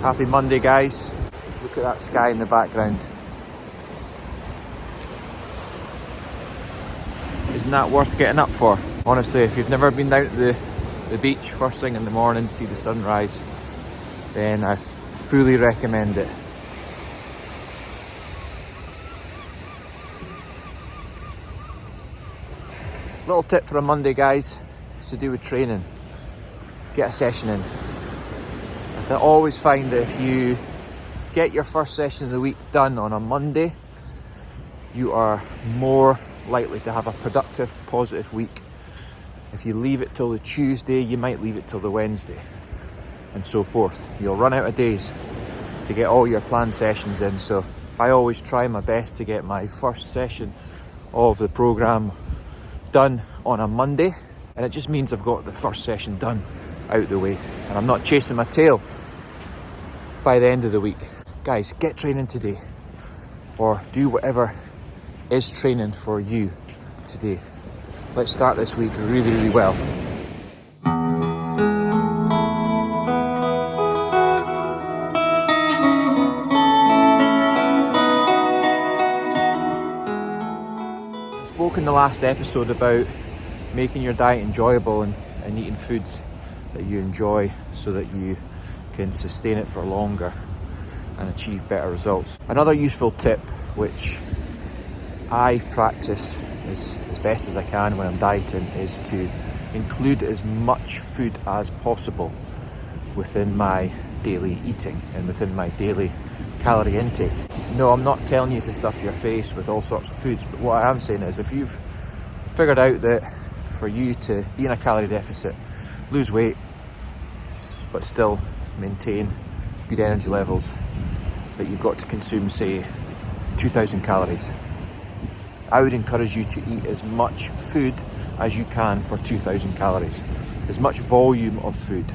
Happy Monday, guys. Look at that sky in the background. Isn't that worth getting up for? Honestly, if you've never been down to the beach first thing in the morning to see the sunrise, then I fully recommend it. Little tip for a Monday, guys, is to do with training. Get a session in. I always find that if you get your first session of the week done on a Monday, you are more likely to have a productive, positive week. If you leave it till the Tuesday, you might leave it till the Wednesday, and so forth. You'll run out of days to get all your planned sessions in. So I always try my best to get my first session of the program done on a Monday, and it just means I've got the first session done out the way and I'm not chasing my tail by the end of the week. Guys, get training today, or do whatever is training for you today. Let's start this week really, really well. I spoke in the last episode about making your diet enjoyable and eating foods that you enjoy so that you can sustain it for longer and achieve better results. Another useful tip, which I practice as best as I can when I'm dieting, is to include as much food as possible within my daily eating and within my daily calorie intake. No, I'm not telling you to stuff your face with all sorts of foods, but what I am saying is, if you've figured out that for you to be in a calorie deficit, lose weight, but still maintain good energy levels, that you've got to consume, say, 2,000 calories. I would encourage you to eat as much food as you can for 2,000 calories, as much volume of food.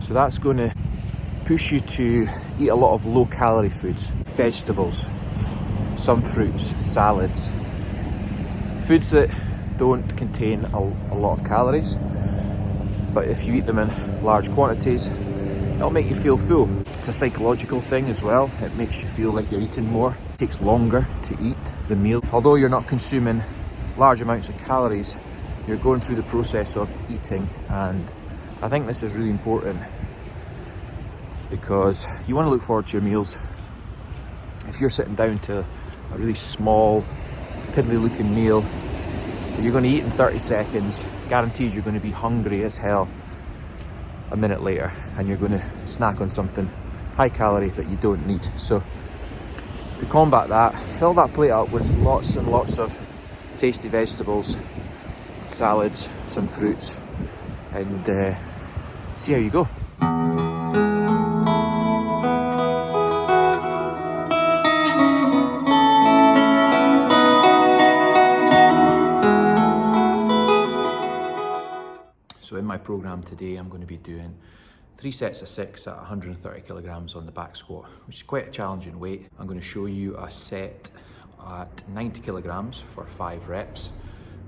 So that's going to push you to eat a lot of low calorie foods, vegetables, some fruits, salads, foods that don't contain a lot of calories, but if you eat them in large quantities, it'll make you feel full. It's a psychological thing as well. It makes you feel like you're eating more. It takes longer to eat the meal. Although you're not consuming large amounts of calories, you're going through the process of eating, and I think this is really important because you want to look forward to your meals. If you're sitting down to a really small, piddly looking meal that you're going to eat in 30 seconds, guaranteed you're going to be hungry as hell a minute later, and you're going to snack on something high calorie that you don't need. So to combat that, fill that plate up with lots and lots of tasty vegetables, salads, some fruits, and see how you go. So in my program today, I'm going to be doing 3 sets of 6 at 130 kilograms on the back squat, which is quite a challenging weight. I'm going to show you a set at 90 kilograms for 5 reps,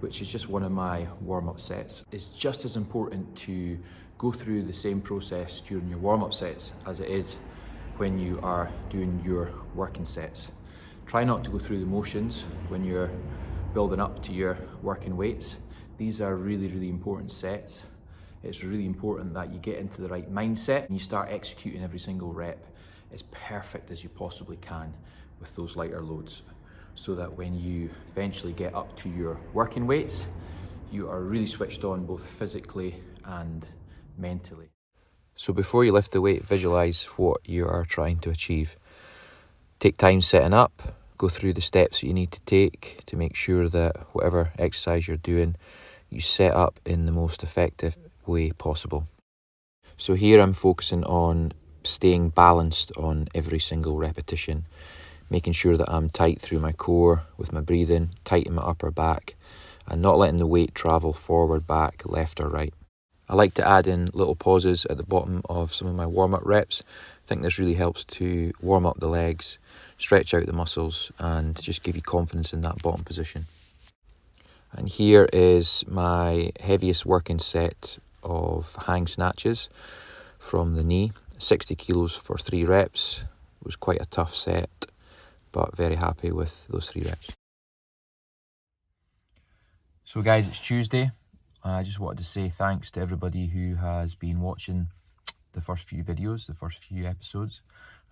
which is just one of my warm-up sets. It's just as important to go through the same process during your warm-up sets as it is when you are doing your working sets. Try not to go through the motions when you're building up to your working weights. These are really, really important sets. It's really important that you get into the right mindset and you start executing every single rep as perfect as you possibly can with those lighter loads, so that when you eventually get up to your working weights, you are really switched on both physically and mentally. So before you lift the weight, visualize what you are trying to achieve. Take time setting up, go through the steps that you need to take to make sure that whatever exercise you're doing, you set up in the most effective way possible. So here I'm focusing on staying balanced on every single repetition, making sure that I'm tight through my core with my breathing, tight in my upper back, and not letting the weight travel forward, back, left or right. I like to add in little pauses at the bottom of some of my warm-up reps. I think this really helps to warm up the legs, stretch out the muscles, and just give you confidence in that bottom position. And here is my heaviest working set of hang snatches from the knee. 60 kilos for 3 reps. It was quite a tough set, but very happy with those 3 reps. So guys, it's Tuesday. I just wanted to say thanks to everybody who has been watching the first few videos, the first few episodes.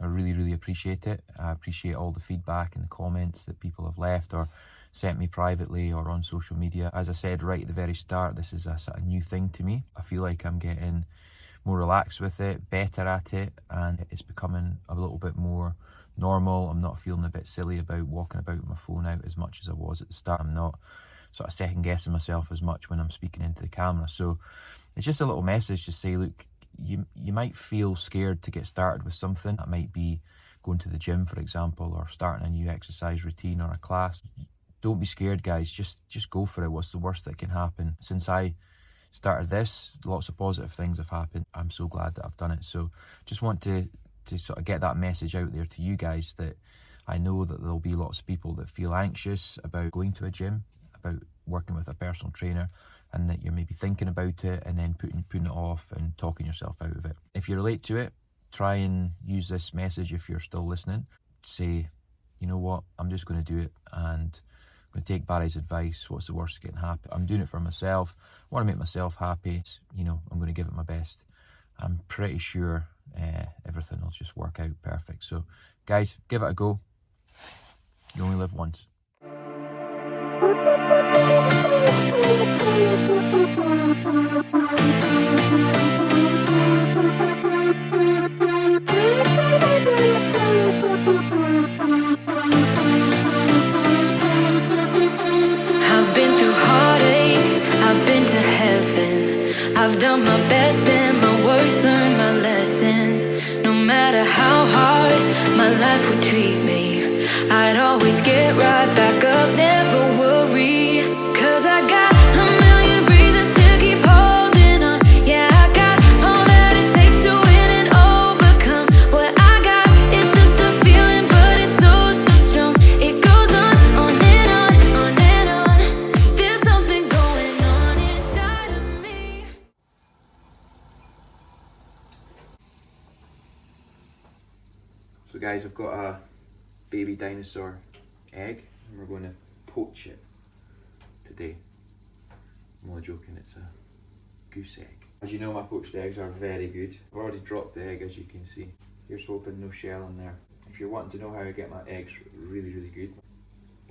I really appreciate it. I appreciate all the feedback and the comments that people have left or sent me privately or on social media. As I said right at the very start, this is a sort of new thing to me. I feel like I'm getting more relaxed with it, better at it, and it's becoming a little bit more normal. I'm not feeling a bit silly about walking about with my phone out as much as I was at the start. I'm not sort of second guessing myself as much when I'm speaking into the camera. So it's just a little message to say, look, you might feel scared to get started with something. That might be going to the gym, for example, or starting a new exercise routine or a class. Don't be scared, guys. Just go for it. What's the worst that can happen? Since I started this, lots of positive things have happened. I'm so glad that I've done it. So just want to sort of get that message out there to you guys, that I know that there'll be lots of people that feel anxious about going to a gym, about working with a personal trainer, and that you're maybe thinking about it and then putting it off and talking yourself out of it. If you relate to it, try and use this message if you're still listening. Say, you know what, I'm just going to do it, and I'm going to take Barry's advice. What's the worst that can happen? I'm doing it for myself. I want to make myself happy. You know, I'm going to give it my best. I'm pretty sure everything will just work out perfect. So guys, give it a go. You only live once. I've done my best and my worst, learned my lessons. No matter how hard my life would treat me, I'd always get right back up, never worry. Cause I got a million reasons to keep holding on. Yeah, I got all that it takes to win and overcome. What I got is just a feeling, but it's oh so strong. It goes on and on and on. There's something going on inside of me. So guys, I've got a baby dinosaur egg and we're going to poach it today. I'm only joking, it's a goose egg. As you know, my poached eggs are very good. I've already dropped the egg, as you can see. Here's hoping no shell in there. If you're wanting to know how I get my eggs really good,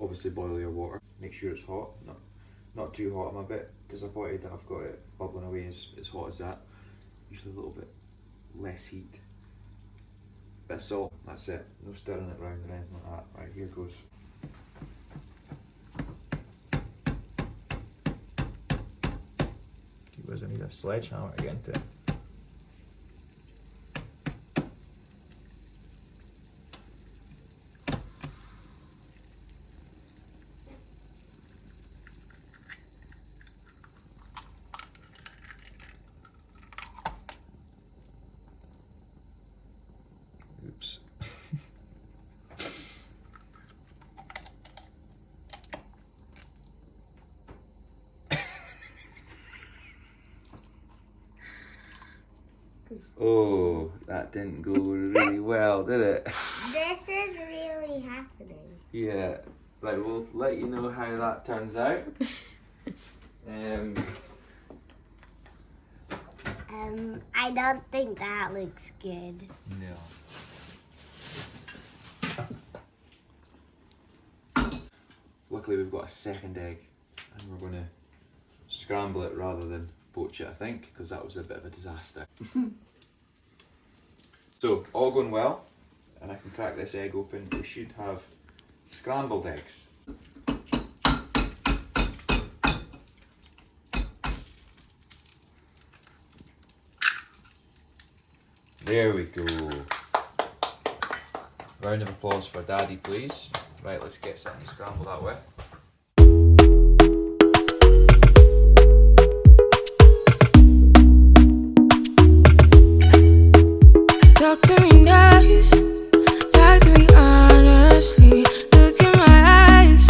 obviously boil your water. Make sure it's hot, not too hot. I'm a bit disappointed that I've got it bubbling away as hot as that. Usually a little bit less heat. Bit of salt, that's it. No stirring it around or anything like that. Right, here goes. I need a sledgehammer to get into it. Oops. Oh, that didn't go really well, did it? This is really happening. Yeah. Right, we'll let you know how that turns out. I don't think that looks good. No. Luckily we've got a second egg and we're going to scramble it rather than poach it, I think, because that was a bit of a disaster. So, all going well, and I can crack this egg open. We should have scrambled eggs. There we go. Round of applause for Daddy, please. Right, let's get something to scramble that with. Talk to me nice, talk to me honestly. Look in my eyes,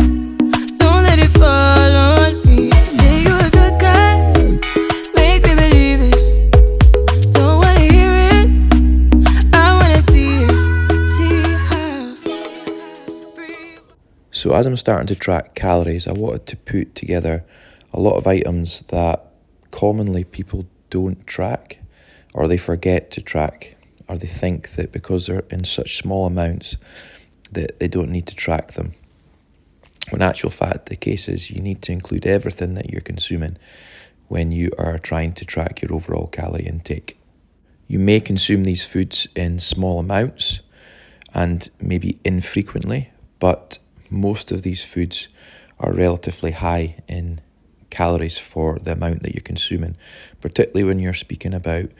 don't let it fall on me. Say you're a good guy, make me believe it. Don't wanna hear it, So as I'm starting to track calories, I wanted to put together a lot of items that commonly people don't track, or they forget to track, or they think that because they're in such small amounts that they don't need to track them. When in actual fact, the case is you need to include everything that you're consuming when you are trying to track your overall calorie intake. You may consume these foods in small amounts and maybe infrequently, but most of these foods are relatively high in calories for the amount that you're consuming, particularly when you're speaking about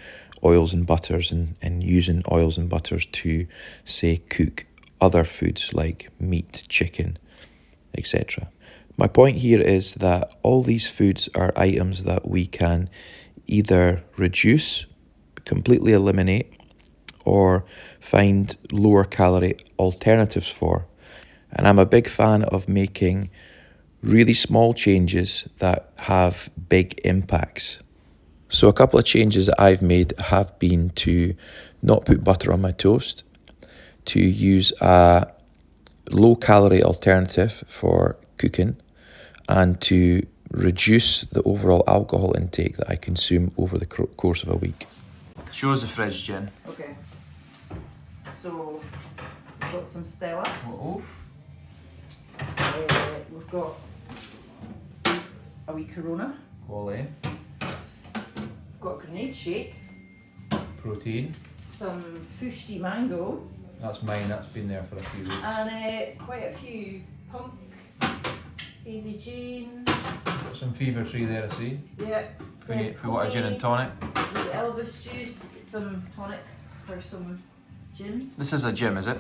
oils and butters and using oils and butters to, say, cook other foods like meat, chicken, etc. My point here is that all these foods are items that we can either reduce, completely eliminate, or find lower calorie alternatives for. And I'm a big fan of making really small changes that have big impacts. So a couple of changes that I've made have been to not put butter on my toast, to use a low-calorie alternative for cooking, and to reduce the overall alcohol intake that I consume over the course of a week. Show us the fridge, Jen. Okay. So, we've got some Stella. Oh. We've got a wee Corona. Quality. We've got a grenade shake. Protein. Some Fushti mango. That's mine, that's been there for a few weeks. And quite a few punk, Hazy Jane. Got some fever tree there, I see. Yeah. If we want a gin and tonic. The Elvis juice, some tonic for some gin. This is a gym, is it?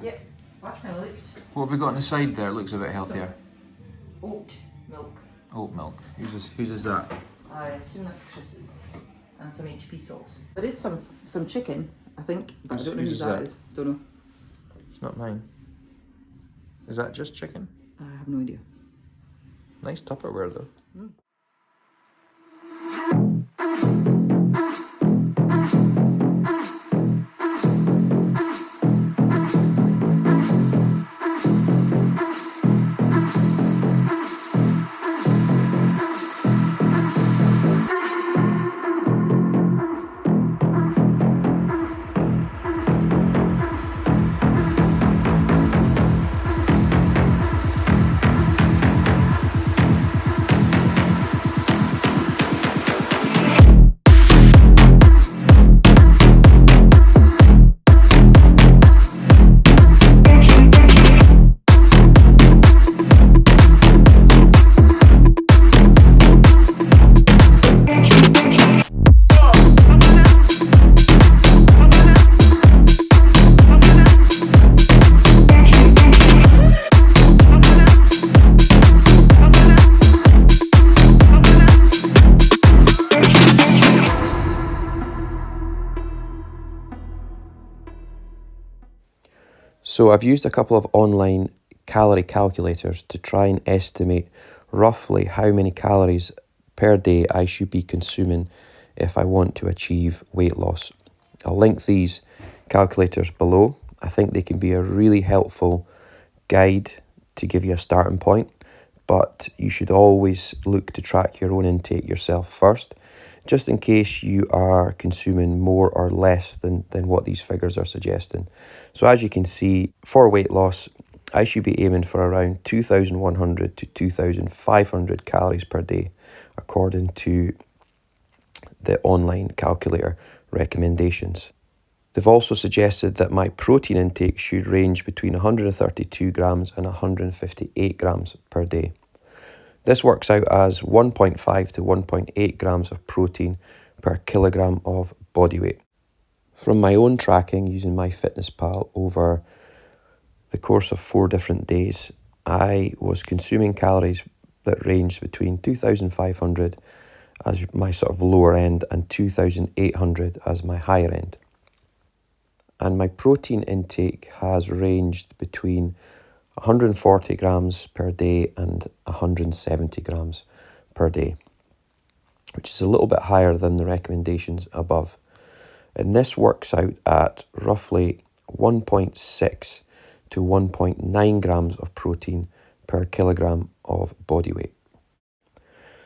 Yep. Last time I looked. What have we got on the side there? It looks a bit healthier. Oat milk. Oat milk. Whose is that? I assume that's Chris's. And some HP sauce. There is some chicken, I think, but I don't know whose that is. Don't know. It's not mine. Is that just chicken? I have no idea. Nice Tupperware though. So I've used a couple of online calorie calculators to try and estimate roughly how many calories per day I should be consuming if I want to achieve weight loss. I'll link these calculators below. I think they can be a really helpful guide to give you a starting point, but you should always look to track your own intake yourself first, just in case you are consuming more or less than what these figures are suggesting. So as you can see, for weight loss, I should be aiming for around 2,100 to 2,500 calories per day, according to the online calculator recommendations. They've also suggested that my protein intake should range between 132 grams and 158 grams per day. This works out as 1.5 to 1.8 grams of protein per kilogram of body weight. From my own tracking using MyFitnessPal over the course of 4 different days, I was consuming calories that ranged between 2,500 as my sort of lower end and 2,800 as my higher end. And my protein intake has ranged between 140 grams per day and 170 grams per day, which is a little bit higher than the recommendations above. And this works out at roughly 1.6 to 1.9 grams of protein per kilogram of body weight.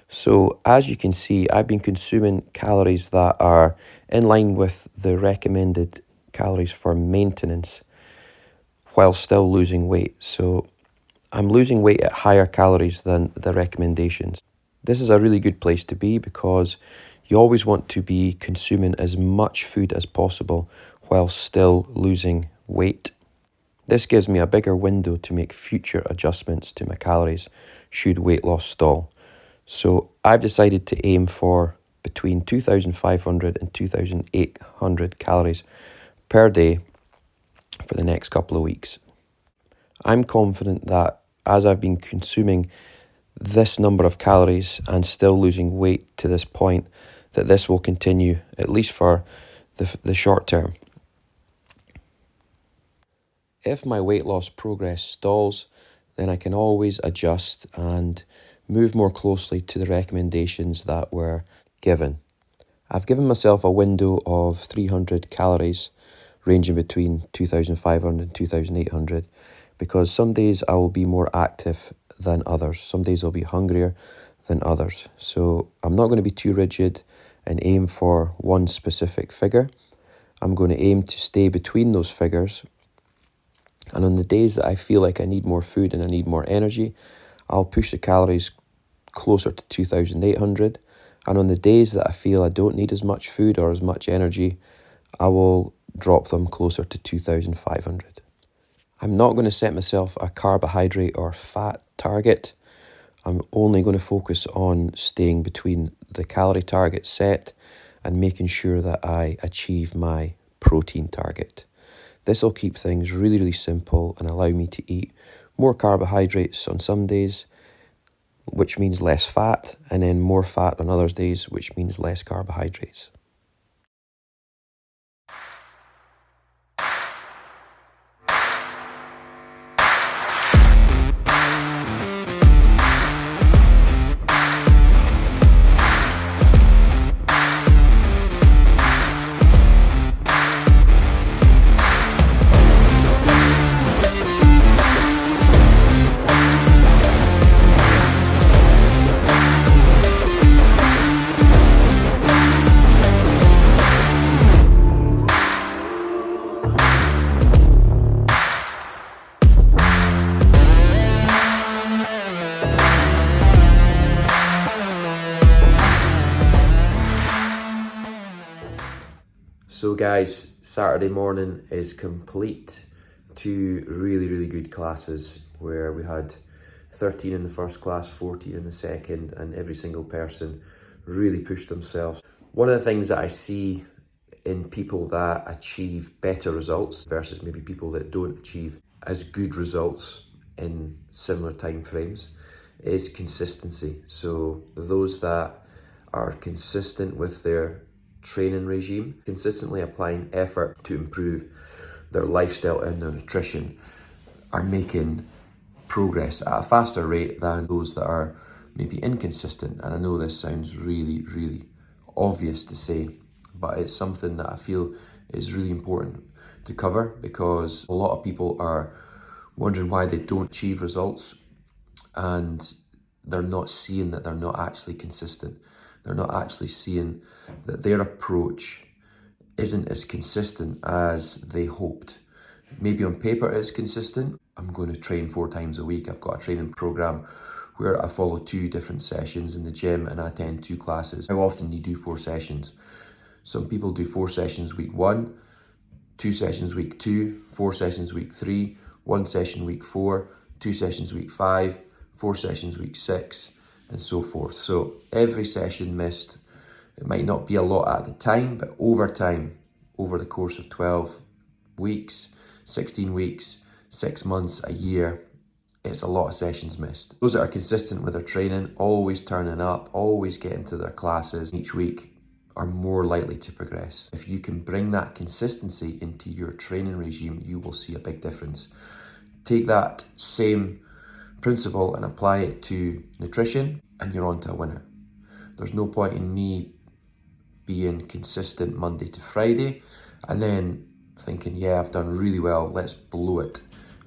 So as you can see, I've been consuming calories that are in line with the recommended calories for maintenance while still losing weight. So I'm losing weight at higher calories than the recommendations. This is a really good place to be because you always want to be consuming as much food as possible while still losing weight. This gives me a bigger window to make future adjustments to my calories should weight loss stall. So I've decided to aim for between 2,500 and 2,800 calories per day for the next couple of weeks. I'm confident that as I've been consuming this number of calories and still losing weight to this point, that this will continue at least for the short term. If my weight loss progress stalls, then I can always adjust and move more closely to the recommendations that were given. I've given myself a window of 300 calories, ranging between 2,500 and 2,800, because some days I will be more active than others. Some days I'll be hungrier than others. So I'm not going to be too rigid and aim for one specific figure. I'm going to aim to stay between those figures. And on the days that I feel like I need more food and I need more energy, I'll push the calories closer to 2,800. And on the days that I feel I don't need as much food or as much energy, I will drop them closer to 2,500. I'm not going to set myself a carbohydrate or fat target. I'm only going to focus on staying between the calorie target set and making sure that I achieve my protein target. This will keep things really, really simple and allow me to eat more carbohydrates on some days, which means less fat, and then more fat on other days, which means less carbohydrates. So guys, Saturday morning is complete. 2 really, really good classes where we had 13 in the first class, 14 in the second, and every single person really pushed themselves. One of the things that I see in people that achieve better results versus maybe people that don't achieve as good results in similar time frames is consistency. So those that are consistent with their training regime, consistently applying effort to improve their lifestyle and their nutrition, are making progress at a faster rate than those that are maybe inconsistent. And I know this sounds really, really obvious to say, but it's something that I feel is really important to cover because a lot of people are wondering why they don't achieve results and they're not seeing that they're not actually consistent. They're not actually seeing that their approach isn't as consistent as they hoped. Maybe on paper it's consistent. I'm going to train 4 times a week. I've got a training program where I follow 2 different sessions in the gym and I attend 2 classes. How often do you do 4 sessions? Some people do 4 sessions week 1, 2 sessions week 2, 4 sessions week 3, 1 session week 4, 2 sessions week 5, 4 sessions week 6, and so forth. So every session missed, it might not be a lot at the time, but over time, over the course of 12 weeks, 16 weeks, 6 months, a year, it's a lot of sessions missed. Those that are consistent with their training, always turning up, always getting to their classes each week, are more likely to progress. If you can bring that consistency into your training regime, you will see a big difference. Take that same principle and apply it to nutrition and you're on to a winner. There's no point in me being consistent Monday to Friday and then thinking, yeah, I've done really well, let's blow it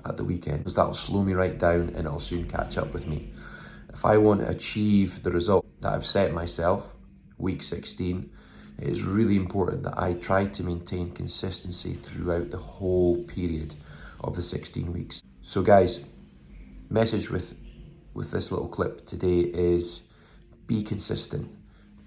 at the weekend, because that'll slow me right down and it'll soon catch up with me. If I want to achieve the result that I've set myself, week 16, it is really important that I try to maintain consistency throughout the whole period of the 16 weeks. So guys, message with this little clip today is be consistent.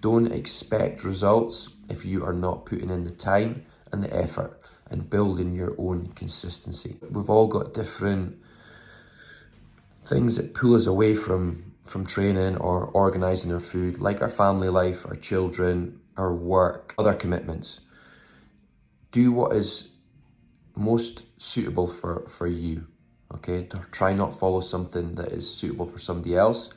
Don't expect results if you are not putting in the time and the effort and building your own consistency. We've all got different things that pull us away from training or organising our food, like our family life, our children, our work, other commitments. Do what is most suitable for you, okay? Try not follow something that is suitable for somebody else,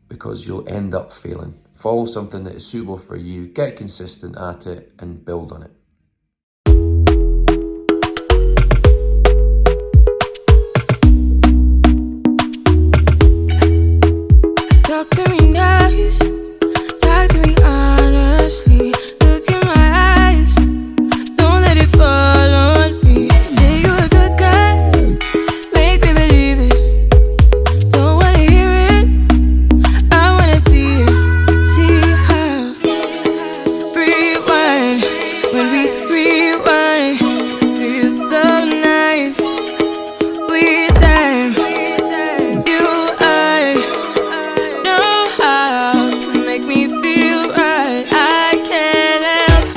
because you'll end up failing. Follow something that is suitable for you, get consistent at it, and build on it. Talk to me nice, talk to me honestly. Look in my eyes, don't let it fall on me. Say you're a good guy, make me believe it. Don't wanna hear it, I wanna see it. See how rewind, when we rewind.